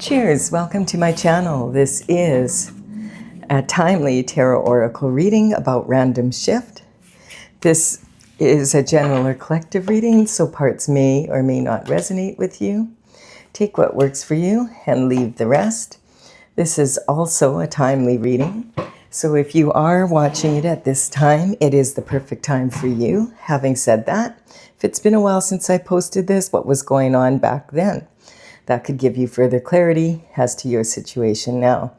Cheers! Welcome to my channel. This is a timely tarot oracle reading about random shift. This is a general or collective reading, so parts may or may not resonate with you. Take what works for you and leave the rest. This is also a timely reading, so if you are watching it at this time, it is the perfect time for you. Having said that, if it's been a while since I posted this, what was going on back then? That could give you further clarity as to your situation now.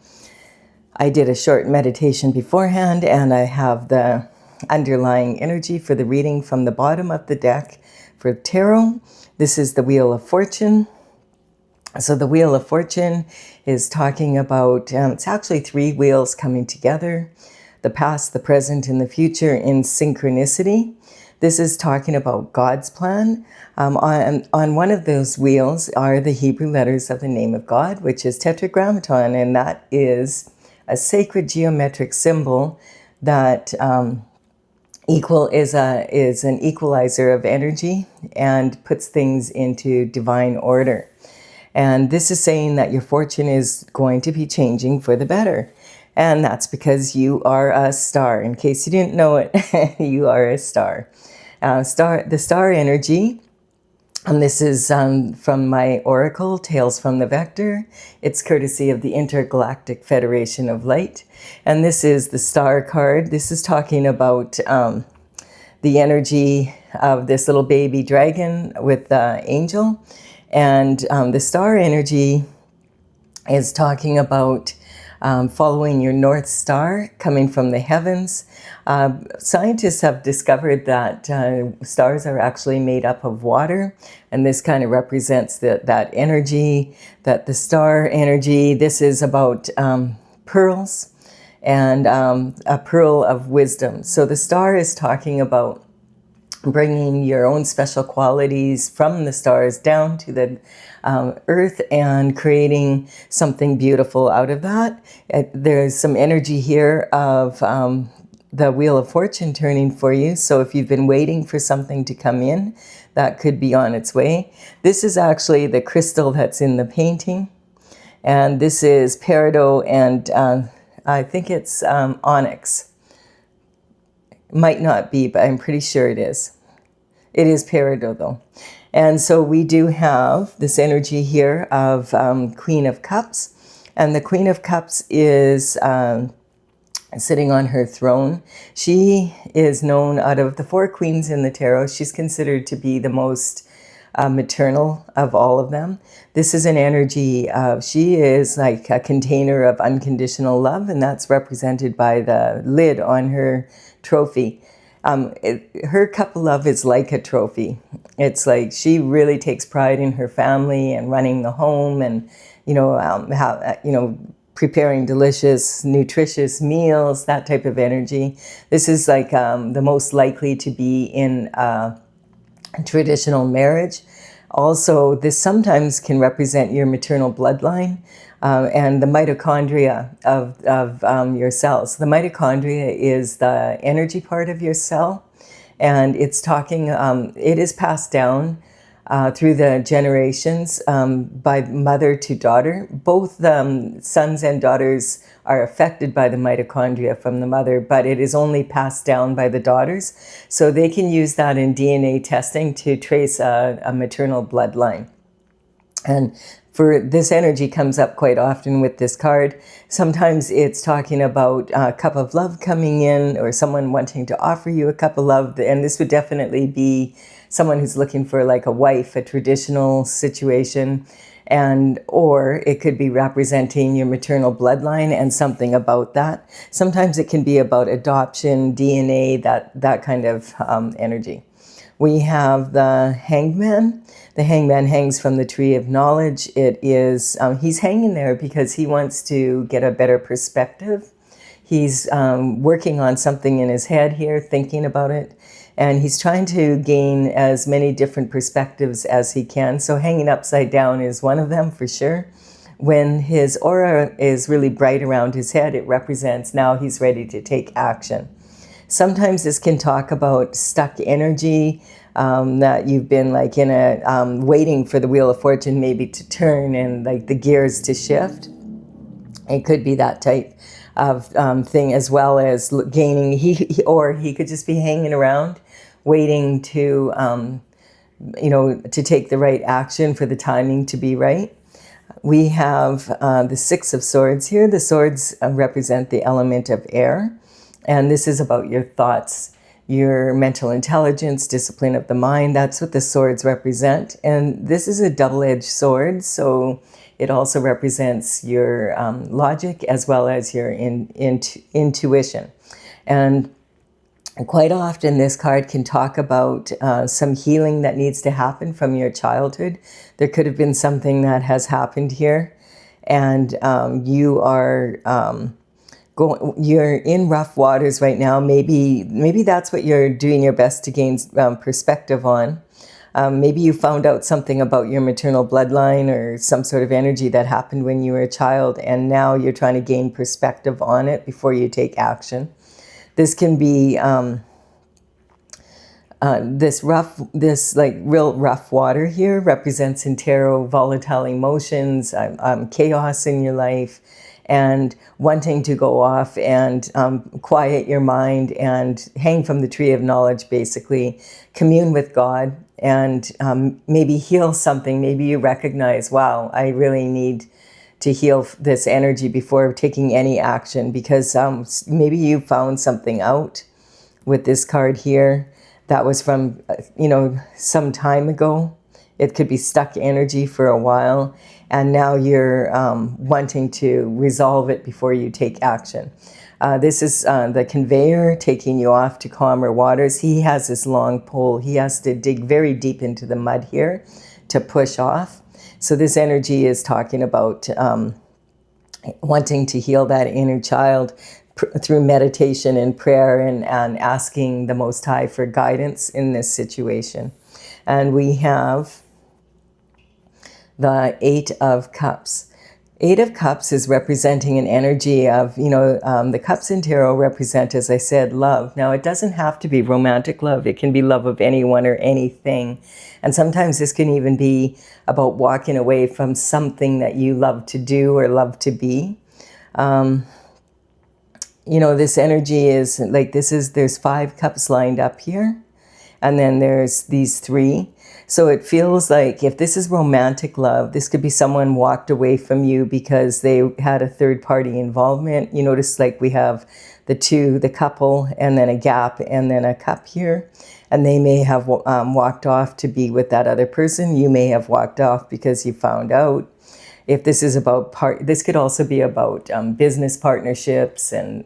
I did a short meditation beforehand, and I have the underlying energy for the reading from the bottom of the deck for tarot. This is the Wheel of Fortune. So the Wheel of Fortune is talking about, it's actually three wheels coming together, the past, the present, and the future in synchronicity. This is talking about God's plan. On one of those wheels are the Hebrew letters of the name of God, which is tetragrammaton, and that is a sacred geometric symbol that is an equalizer of energy and puts things into divine order. And this is saying that your fortune is going to be changing for the better. And that's because you are a star. In case you didn't know it, you are a star. The star energy, and this is from my oracle, Tales from the Vector. It's courtesy of the Intergalactic Federation of Light. And this is the star card. This is talking about the energy of this little baby dragon with the angel. And the star energy is talking about following your North Star coming from the heavens. Scientists have discovered that stars are actually made up of water, and this kind of represents that energy, that the star energy. This is about pearls and a pearl of wisdom. So the star is talking about bringing your own special qualities from the stars down to the earth and creating something beautiful out of that. There's some energy here of the Wheel of Fortune turning for you. So if you've been waiting for something to come in, that could be on its way. This is actually the crystal that's in the painting. And this is peridot and I think it's onyx. Might not be, but I'm pretty sure it is. It is peridot though. And so we do have this energy here of Queen of Cups. And the Queen of Cups is sitting on her throne. She is known, out of the four queens in the tarot, she's considered to be the most maternal of all of them. This is an energy of, she is like a container of unconditional love, and that's represented by the lid on her trophy. Her cup of love is like a trophy. It's like she really takes pride in her family and running the home, and preparing delicious, nutritious meals, that type of energy. This is like the most likely to be in a traditional marriage. Also, this sometimes can represent your maternal bloodline and the mitochondria of your cells. The mitochondria is the energy part of your cell, and it's talking, it is passed down through the generations by mother to daughter. Both sons and daughters are affected by the mitochondria from the mother, but it is only passed down by the daughters. So they can use that in DNA testing to trace a maternal bloodline. And for this energy comes up quite often with this card. Sometimes it's talking about a cup of love coming in, or someone wanting to offer you a cup of love. And this would definitely be someone who's looking for like a wife, a traditional situation. Or it could be representing your maternal bloodline and something about that. Sometimes it can be about adoption, DNA, that kind of energy. We have the Hangman. The Hangman hangs from the Tree of Knowledge. It is, he's hanging there because he wants to get a better perspective. He's working on something in his head here, thinking about it. And he's trying to gain as many different perspectives as he can. So hanging upside down is one of them for sure. When his aura is really bright around his head, it represents now he's ready to take action. Sometimes this can talk about stuck energy, that you've been like in a waiting for the wheel of fortune maybe to turn and like the gears to shift. It could be that type of thing, as well as gaining, or he could just be hanging around waiting to to take the right action for the timing to be right. We have the Six of Swords here. The swords represent the element of air, and this is about your thoughts, your mental intelligence, discipline of the mind. That's what the swords represent. And this is a double-edged sword, so it also represents your logic as well as your intuition. And quite often this card can talk about some healing that needs to happen from your childhood. There could have been something that has happened here, and you are you're in rough waters right now. Maybe that's what you're doing your best to gain perspective on. Maybe you found out something about your maternal bloodline or some sort of energy that happened when you were a child, and now you're trying to gain perspective on it before you take action. This can be this real rough water here represents in tarot volatile emotions, chaos in your life, and wanting to go off and quiet your mind and hang from the tree of knowledge, basically commune with God, and maybe heal something. Maybe you recognize, wow, I really need to heal this energy before taking any action, because maybe you found something out with this card here that was from, some time ago. It could be stuck energy for a while, and now you're wanting to resolve it before you take action. This is the conveyor taking you off to calmer waters. He has this long pole. He has to dig very deep into the mud here to push off. So this energy is talking about wanting to heal that inner child through meditation and prayer, and asking the Most High for guidance in this situation. And we have the Eight of Cups. Eight of Cups is representing an energy of, the cups in tarot represent, as I said, love. Now, it doesn't have to be romantic love. It can be love of anyone or anything. And sometimes this can even be about walking away from something that you love to do or love to be. This energy is like, there's 5 cups lined up here, and then there's these 3. So it feels like if this is romantic love, this could be someone walked away from you because they had a third party involvement. You notice like we have the couple, and then a gap, and then a cup here. And they may have walked off to be with that other person. You may have walked off because you found out. If this is about this could also be about business partnerships and,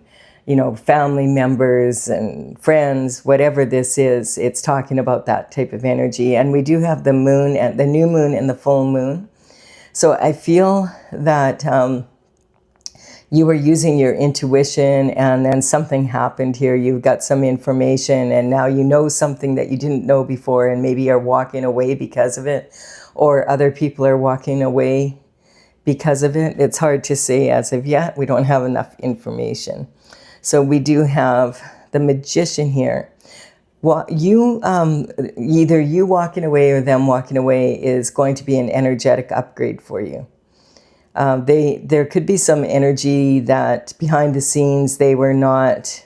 family members and friends, whatever this is, it's talking about that type of energy. And we do have the moon and the new moon and the full moon. So I feel that you were using your intuition, and then something happened here. You got some information, and now you know something that you didn't know before, and maybe you're walking away because of it, or other people are walking away because of it. It's hard to say as of yet. We don't have enough information. So we do have the Magician here. Well, either you walking away or them walking away is going to be an energetic upgrade for you. There could be some energy that behind the scenes they were not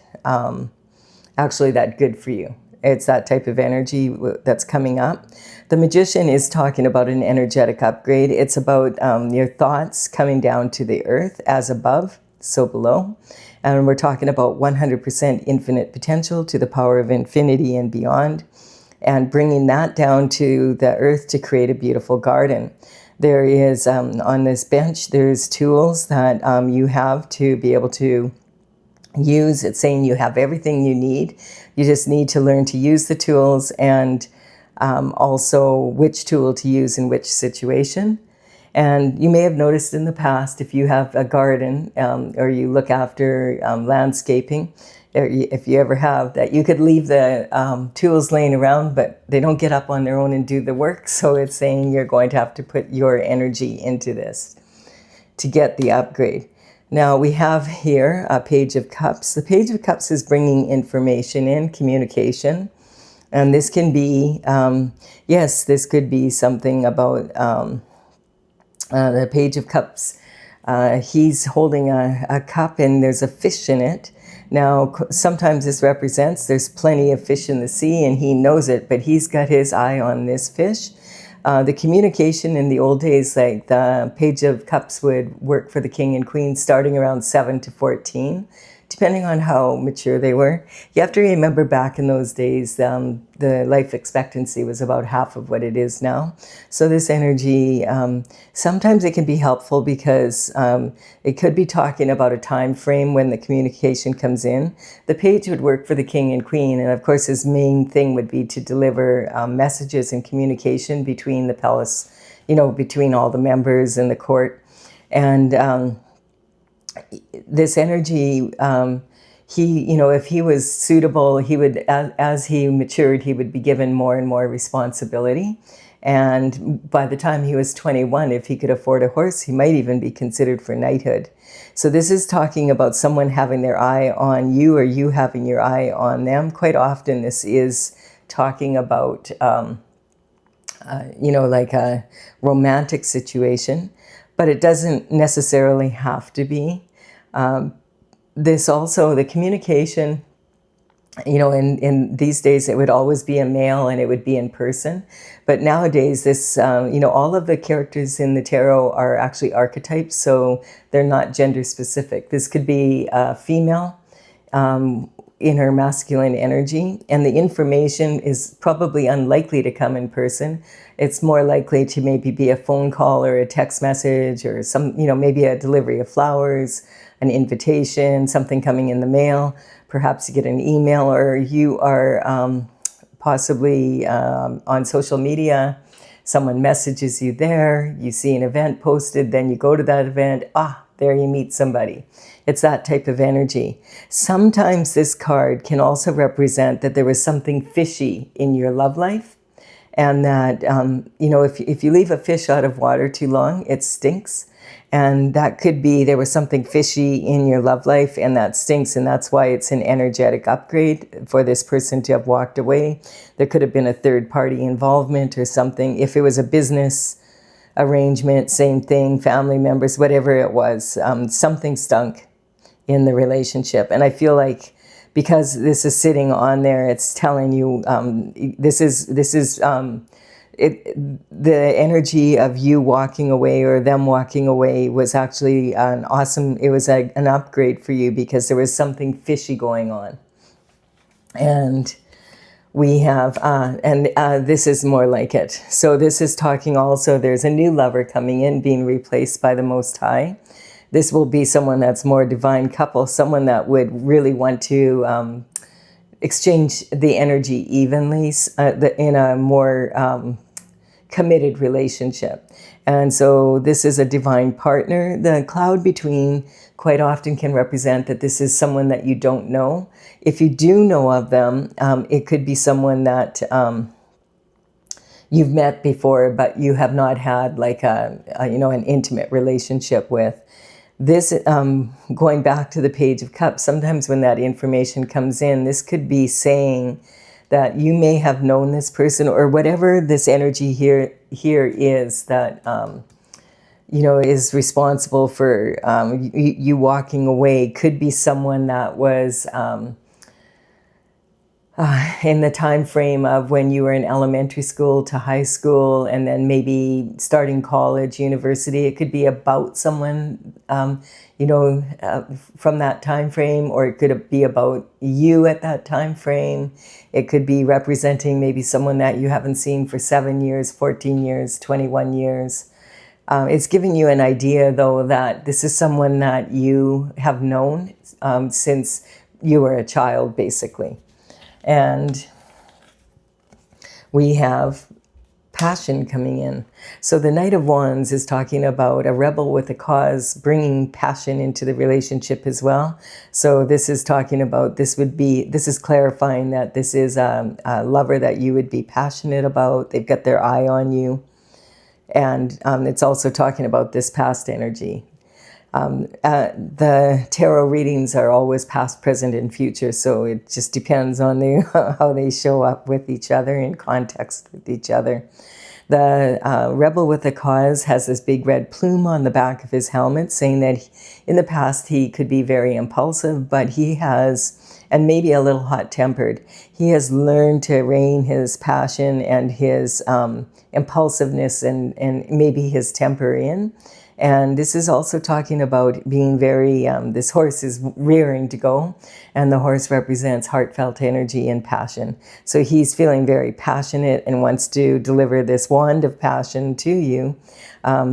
actually that good for you. It's that type of energy that's coming up. The Magician is talking about an energetic upgrade. It's about your thoughts coming down to the earth, as above, so below. And we're talking about 100% infinite potential to the power of infinity and beyond, and bringing that down to the earth to create a beautiful garden. There is, on this bench, there's tools that you have to be able to use. It's saying you have everything you need. You just need to learn to use the tools, and also which tool to use in which situation. And you may have noticed in the past, if you have a garden or you look after landscaping, or if you ever have, that you could leave the tools laying around, but they don't get up on their own and do the work. So it's saying you're going to have to put your energy into this to get the upgrade. Now we have here a Page of Cups. The Page of Cups is bringing information in, communication. And this can be, yes, this could be something about the Page of Cups. He's holding a cup and there's a fish in it. Now, sometimes this represents there's plenty of fish in the sea and he knows it, but he's got his eye on this fish. The communication in the old days, like the Page of Cups would work for the king and queen starting around 7 to 14, depending on how mature they were. You have to remember back in those days, the life expectancy was about half of what it is now. So this energy, sometimes it can be helpful because it could be talking about a time frame when the communication comes in. The page would work for the king and queen, and of course his main thing would be to deliver messages and communication between the palace, between all the members and the court. And this energy, if he was suitable, he would, as he matured, he would be given more and more responsibility. And by the time he was 21, if he could afford a horse, he might even be considered for knighthood. So this is talking about someone having their eye on you or you having your eye on them. Quite often this is talking about, like a romantic situation, but it doesn't necessarily have to be. This also, the communication, in these days it would always be a male and it would be in person. But nowadays this, all of the characters in the tarot are actually archetypes, so they're not gender specific. This could be a female in her masculine energy, and the information is probably unlikely to come in person. It's more likely to maybe be a phone call or a text message or maybe a delivery of flowers, an invitation, something coming in the mail. Perhaps you get an email, or you are possibly on social media. Someone messages you there, you see an event posted, then you go to that event, there you meet somebody. It's that type of energy. Sometimes this card can also represent that there was something fishy in your love life, and that, if you leave a fish out of water too long, it stinks. And that could be there was something fishy in your love life and that stinks, and that's why it's an energetic upgrade for this person to have walked away. There could have been a third-party involvement or something. If it was a business arrangement, same thing, family members, whatever it was, something stunk in the relationship. And I feel like because this is sitting on there, it's telling you the energy of you walking away or them walking away was actually an upgrade for you because there was something fishy going on. And we have, this is more like it. So this is talking also, there's a new lover coming in, being replaced by the Most High. This will be someone that's more divine couple, someone that would really want to exchange the energy evenly in a more committed relationship. And so this is a divine partner. The cloud between quite often can represent that this is someone that you don't know. If you do know of them, it could be someone that you've met before, but you have not had like an intimate relationship with. This, going back to the Page of Cups, sometimes when that information comes in, this could be saying that you may have known this person, or whatever this energy here is that, is responsible for you walking away. Could be someone that was in the time frame of when you were in elementary school to high school, and then maybe starting college, university. It could be about someone, from that time frame, or it could be about you at that time frame. It could be representing maybe someone that you haven't seen for 7 years, 14 years, 21 years. It's giving you an idea, though, that this is someone that you have known since you were a child, basically. And we have passion coming in. So the Knight of Wands is talking about a rebel with a cause, bringing passion into the relationship as well. So this is talking about, this is clarifying that this is a lover that you would be passionate about. They've got their eye on you. And it's also talking about this past energy. The tarot readings are always past, present, and future, so it just depends on how they show up with each other, in context with each other. The rebel with a cause has this big red plume on the back of his helmet, saying that in the past he could be very impulsive, but he has, and maybe a little hot-tempered, he has learned to rein his passion and his impulsiveness and maybe his temper in. And this is also talking about being very, this horse is rearing to go, and the horse represents heartfelt energy and passion. So he's feeling very passionate and wants to deliver this wand of passion to you.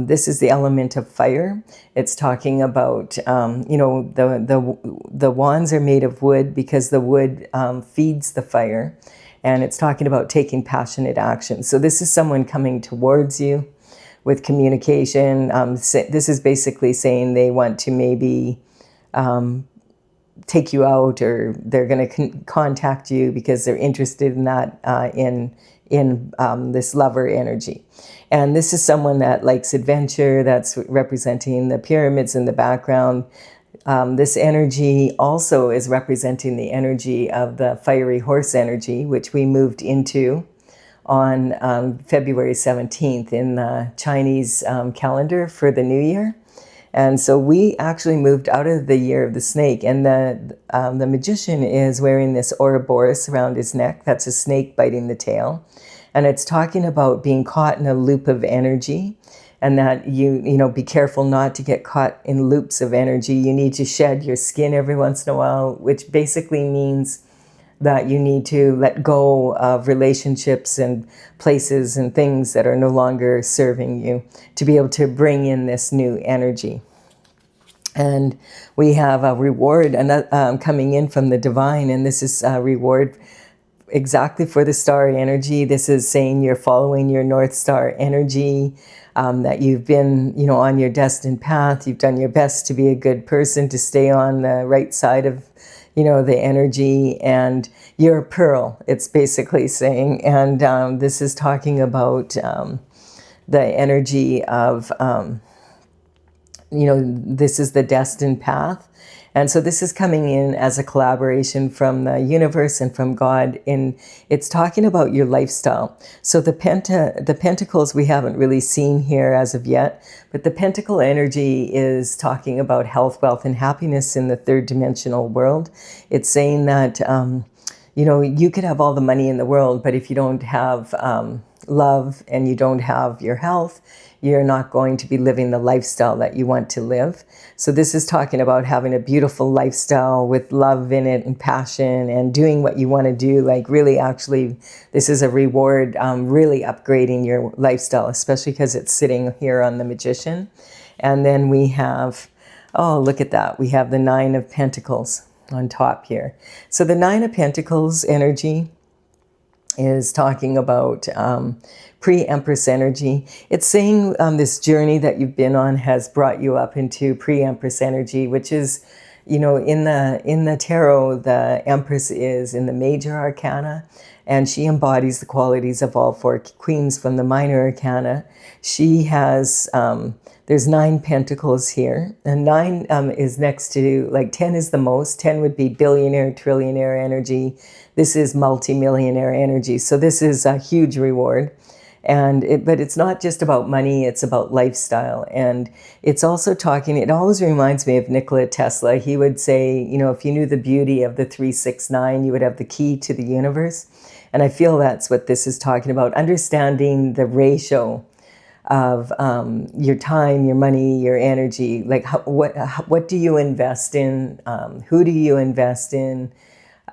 This is the element of fire. It's talking about, the wands are made of wood because the wood feeds the fire. And it's talking about taking passionate action. So this is someone coming towards you with communication. This is basically saying they want to maybe take you out, or they're going to contact you because they're interested in that, in this lover energy. And this is someone that likes adventure, that's representing the pyramids in the background. This energy also is representing the energy of the fiery horse energy, which we moved into on February 17th in the Chinese calendar for the new year. And so we actually moved out of the year of the snake, and the magician is wearing this Ouroboros around his neck. That's a snake biting the tail. And it's talking about being caught in a loop of energy, and that you be careful not to get caught in loops of energy. You need to shed your skin every once in a while, which basically means that you need to let go of relationships and places and things that are no longer serving you, to be able to bring in this new energy. And we have a reward coming in from the divine, and this is a reward exactly for the star energy. This is saying you're following your North Star energy, that you've been, on your destined path. You've done your best to be a good person, to stay on the right side of, the energy, and you're a pearl, it's basically saying. And this is talking about the energy of, this is the destined path. And so this is coming in as a collaboration from the universe and from God. It's talking about your lifestyle. So the pentacles we haven't really seen here as of yet, but the pentacle energy is talking about health, wealth, and happiness in the third dimensional world. It's saying that, you could have all the money in the world, but if you don't have love and you don't have your health, you're not going to be living the lifestyle that you want to live. So this is talking about having a beautiful lifestyle with love in it and passion and doing what you want to do. Like really, actually, this is a reward, really upgrading your lifestyle, especially because it's sitting here on the Magician. And then we have, oh, look at that. We have the Nine of Pentacles on top here. So the Nine of Pentacles energy is talking about pre-Empress energy. It's saying this journey that you've been on has brought you up into pre-Empress energy, which is, in the tarot, the Empress is in the major arcana, and she embodies the qualities of all four queens from the minor arcana. She has, there's 9 pentacles here, and 9 is next to, 10 is the most. 10 would be billionaire, trillionaire energy. This is multimillionaire energy. So this is a huge reward. But it's not just about money, it's about lifestyle. And it's also talking, it always reminds me of Nikola Tesla. He would say, if you knew the beauty of the 369, you would have the key to the universe. And I feel that's what this is talking about, understanding the ratio of your time, your money, your energy. What do you invest in? Who do you invest in?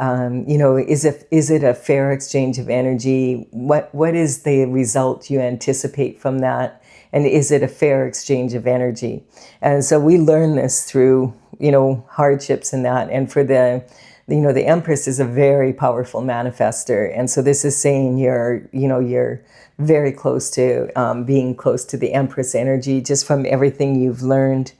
Is it a fair exchange of energy? What is the result you anticipate from that? And is it a fair exchange of energy? And so we learn this through, hardships and that. And for the Empress is a very powerful manifester. And so this is saying you're very close to being close to the Empress energy, just from everything you've learned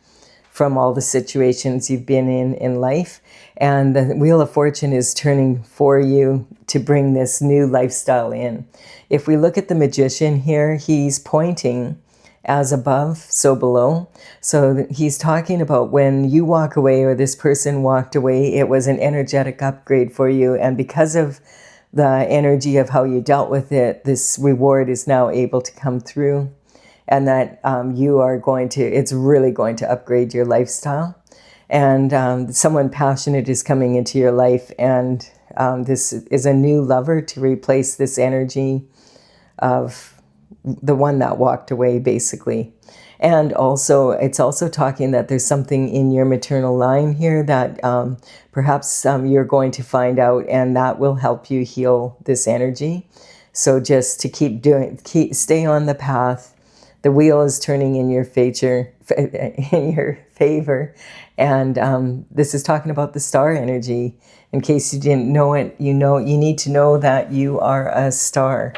from all the situations you've been in life. And the Wheel of Fortune is turning for you to bring this new lifestyle in. If we look at the Magician here, he's pointing as above, so below. So he's talking about when you walk away or this person walked away, it was an energetic upgrade for you. And because of the energy of how you dealt with it, this reward is now able to come through. And that you are going to, it's really going to upgrade your lifestyle. And someone passionate is coming into your life, and this is a new lover to replace this energy of the one that walked away, basically. And also, it's also talking that there's something in your maternal line here that perhaps you're going to find out, and that will help you heal this energy. So just to stay on the path. The wheel is turning in your favor, and this is talking about the star energy. In case you didn't know it, you need to know that you are a star.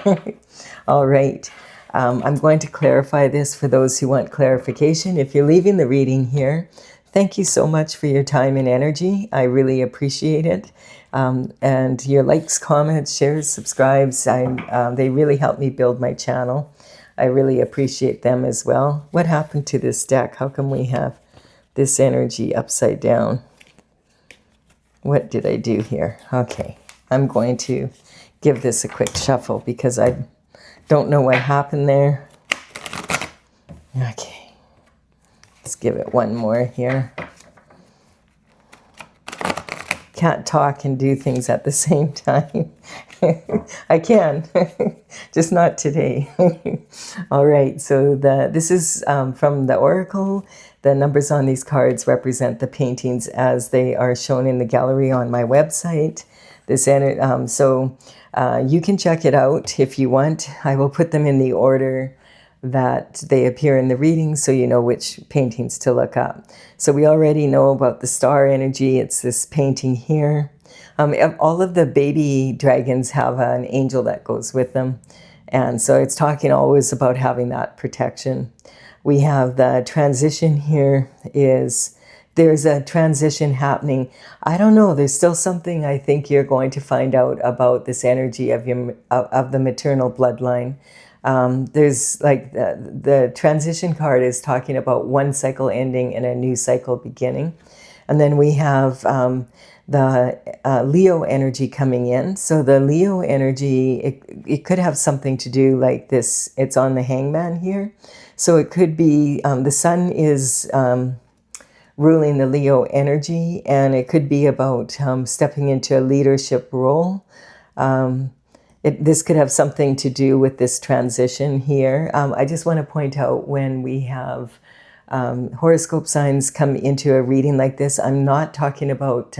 All right. I'm going to clarify this for those who want clarification. If you're leaving the reading here, thank you so much for your time and energy. I really appreciate it. And your likes, comments, shares, subscribes, they really help me build my channel. I really appreciate them as well. What happened to this deck? How come we have this energy upside down? What did I do here? Okay, I'm going to give this a quick shuffle because I don't know what happened there. Okay, let's give it one more here. Can't talk and do things at the same time. I can, just not today. All right, so this is from the Oracle. The numbers on these cards represent the paintings as they are shown in the gallery on my website. So you can check it out if you want. I will put them in the order that they appear in the reading so you know which paintings to look up. So we already know about the star energy. It's this painting here. All of the baby dragons have an angel that goes with them. And so it's talking always about having that protection. We have the transition here there's a transition happening. I don't know, there's still something I think you're going to find out about this energy of the maternal bloodline. There's like the transition card is talking about one cycle ending and a new cycle beginning. And then we have the Leo energy coming in. So the Leo energy, it could have something to do like this. It's on the Hangman here. So it could be the sun is ruling the Leo energy, and it could be about stepping into a leadership role. This could have something to do with this transition here. I just want to point out when we have horoscope signs come into a reading like this, I'm not talking about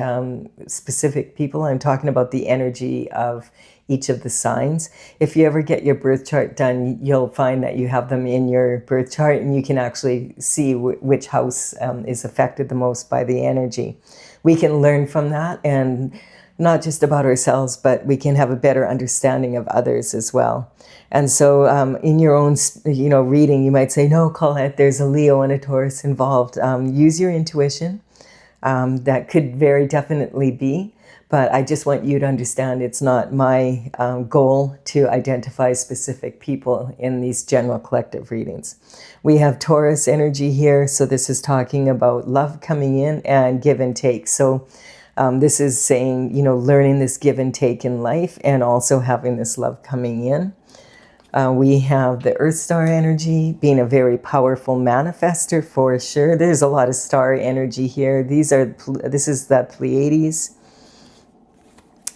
specific people. I'm talking about the energy of each of the signs. If you ever get your birth chart done, you'll find that you have them in your birth chart, and you can actually see which house is affected the most by the energy. We can learn from that, and not just about ourselves, but we can have a better understanding of others as well. And so in your own reading, you might say, no, Colette, there's a Leo and a Taurus involved. Use your intuition. That could very definitely be. But I just want you to understand it's not my goal to identify specific people in these general collective readings. We have Taurus energy here. So this is talking about love coming in and give and take. So this is saying, learning this give and take in life and also having this love coming in. We have the Earth Star energy being a very powerful manifester for sure. There's a lot of star energy here. This is the Pleiades.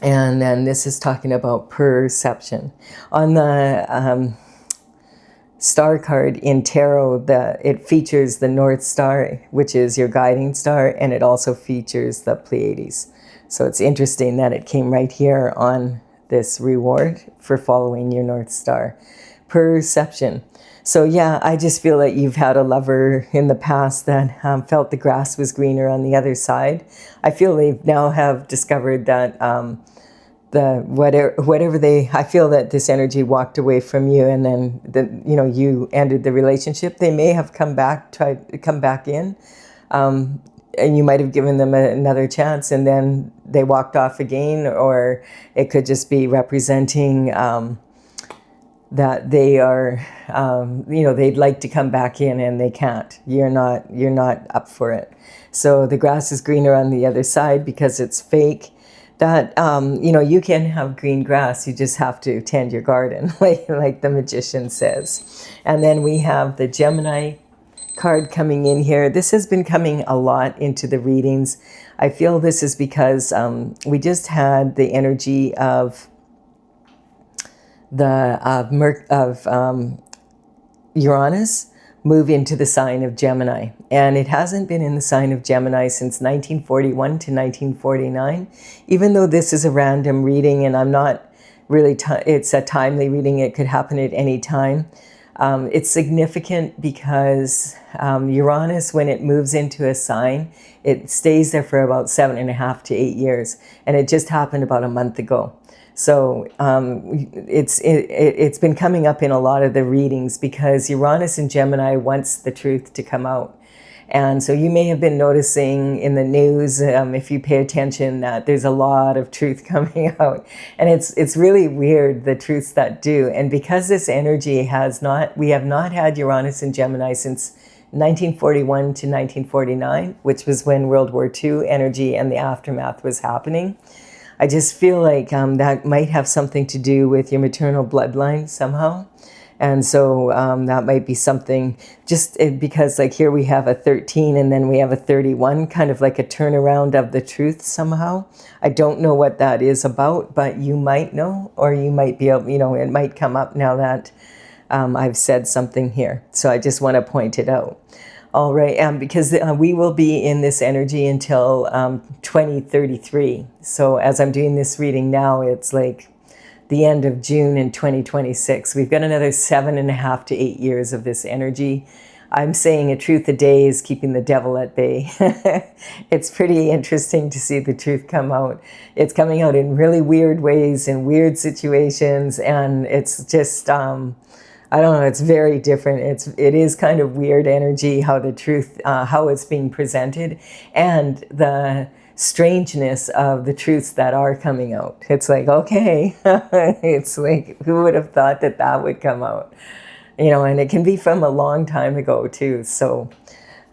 And then this is talking about perception. On the star card in tarot, it features the North Star, which is your guiding star, and it also features the Pleiades. So it's interesting that it came right here on this reward for following your North Star. Perception. So yeah, I just feel that you've had a lover in the past that felt the grass was greener on the other side. I feel they now have discovered that I feel that this energy walked away from you, and then you ended the relationship. They may have tried to come back in, and you might have given them another chance, and then they walked off again, or it could just be representing that they are, they'd like to come back in and they can't. You're not up for it. So the grass is greener on the other side because it's fake. That, you can have green grass, you just have to tend your garden, like the magician says. And then we have the Gemini card coming in here. This has been coming a lot into the readings. I feel this is because we just had the energy of Uranus move into the sign of Gemini. And it hasn't been in the sign of Gemini since 1941 to 1949. Even though this is a random reading and I'm not really, it's a timely reading, it could happen at any time. It's significant because Uranus, when it moves into a sign, it stays there for about 7.5 to 8 years. And it just happened about a month ago. So it's been coming up in a lot of the readings because Uranus and Gemini wants the truth to come out. And so you may have been noticing in the news, if you pay attention, that there's a lot of truth coming out. And it's really weird, the truths that do. And because this energy we have not had Uranus and Gemini since 1941 to 1949, which was when World War II energy and the aftermath was happening. I just feel like that might have something to do with your maternal bloodline somehow. And so that might be something just because like here we have a 13 and then we have a 31, kind of like a turnaround of the truth somehow. I don't know what that is about, but you might know, or you might be able, it might come up now that I've said something here. So I just want to point it out. All right, because we will be in this energy until 2033. So as I'm doing this reading now, it's like the end of June in 2026. We've got another 7.5 to 8 years of this energy. I'm saying a truth a day is keeping the devil at bay. It's pretty interesting to see the truth come out. It's coming out in really weird ways, in weird situations, and it's just... I don't know, it's very different. It is kind of weird energy, how the truth, how it's being presented, and the strangeness of the truths that are coming out. It's like, okay, it's like, who would have thought that would come out? And it can be from a long time ago too. So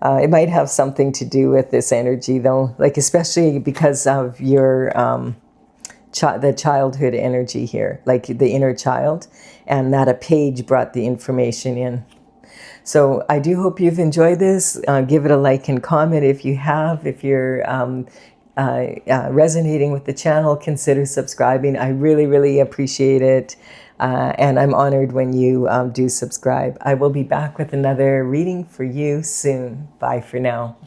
it might have something to do with this energy though, like especially because of your... the childhood energy here, like the inner child, and that a page brought the information in. So I do hope you've enjoyed this. Give it a like and comment if you have. If you're resonating with the channel, consider subscribing. I really, really appreciate it. And I'm honored when you do subscribe. I will be back with another reading for you soon. Bye for now.